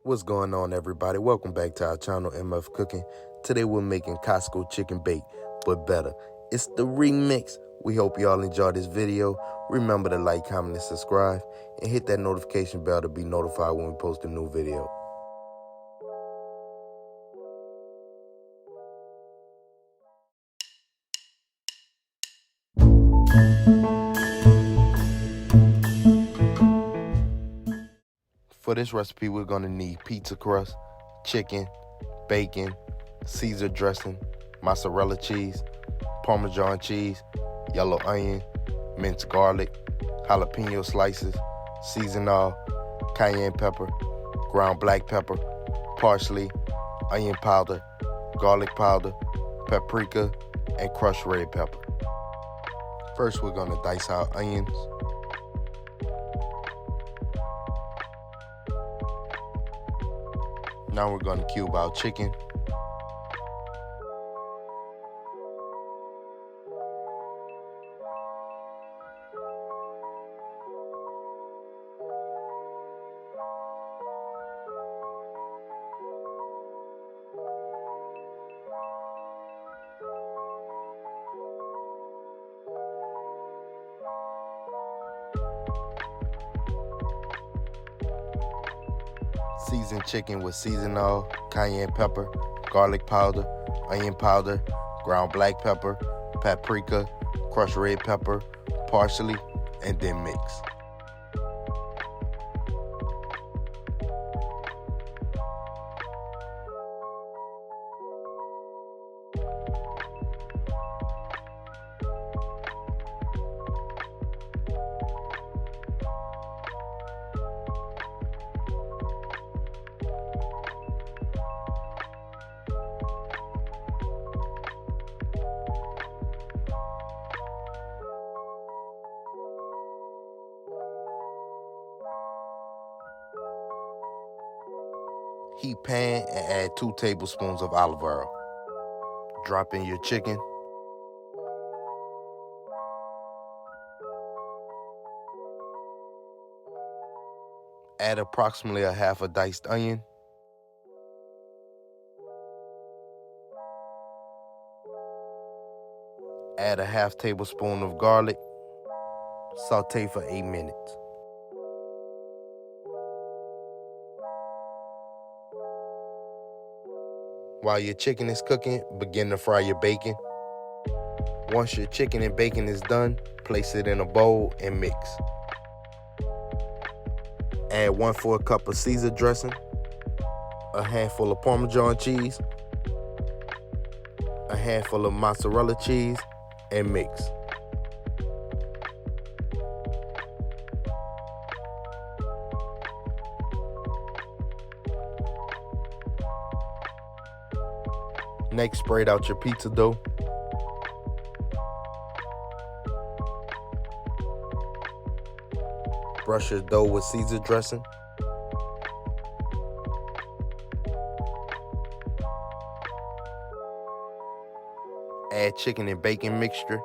What's going on, everybody? Welcome back to our channel, MF Cooking. Today we're making Costco chicken bake, but better. It's the remix. We hope y'all enjoy this video. Remember to like, comment, and subscribe, and hit that notification bell to be notified when we post a new video. For this recipe, we're going to need pizza crust, chicken, bacon, Caesar dressing, mozzarella cheese, Parmesan cheese, yellow onion, minced garlic, jalapeno slices, seasoned oil, cayenne pepper, ground black pepper, parsley, onion powder, garlic powder, paprika, and crushed red pepper. First, we're going to dice our onions. Now we're going to cube our chicken. Seasoned chicken with seasoned oil, cayenne pepper, garlic powder, onion powder, ground black pepper, paprika, crushed red pepper, parsley, and then mix. Heat pan and add 2 tablespoons of olive oil. Drop in your chicken. Add approximately a half a diced onion. Add a half tablespoon of garlic. Sauté for 8 minutes. While your chicken is cooking, begin to fry your bacon. Once your chicken and bacon is done, place it in a bowl and mix. Add 1/4 cup of Caesar dressing, a handful of Parmesan cheese, a handful of mozzarella cheese, and mix. Next, spread out your pizza dough. Brush your dough with Caesar dressing. Add chicken and bacon mixture.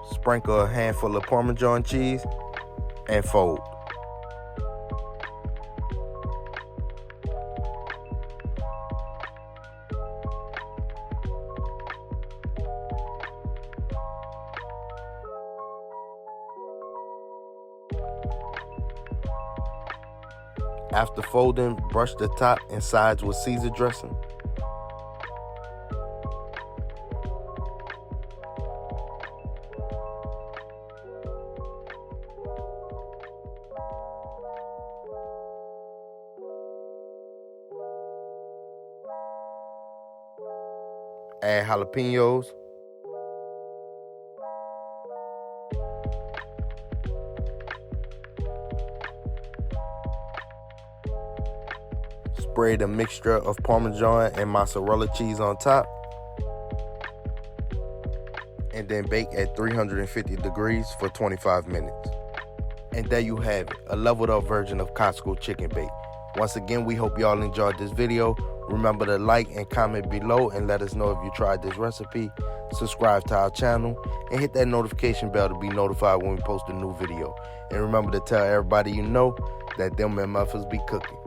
Sprinkle a handful of Parmesan cheese and fold. After folding, brush the top and sides with Caesar dressing. Add jalapeños. Spread a mixture of Parmesan and mozzarella cheese on top. and then bake at 350 degrees for 25 minutes. And there you have it, a leveled up version of Costco chicken bake. Once again, we hope y'all enjoyed this video. Remember to like and comment below and let us know if you tried this recipe. Subscribe to our channel and hit that notification bell to be notified when we post a new video. And remember to tell everybody you know that them MFers be cooking.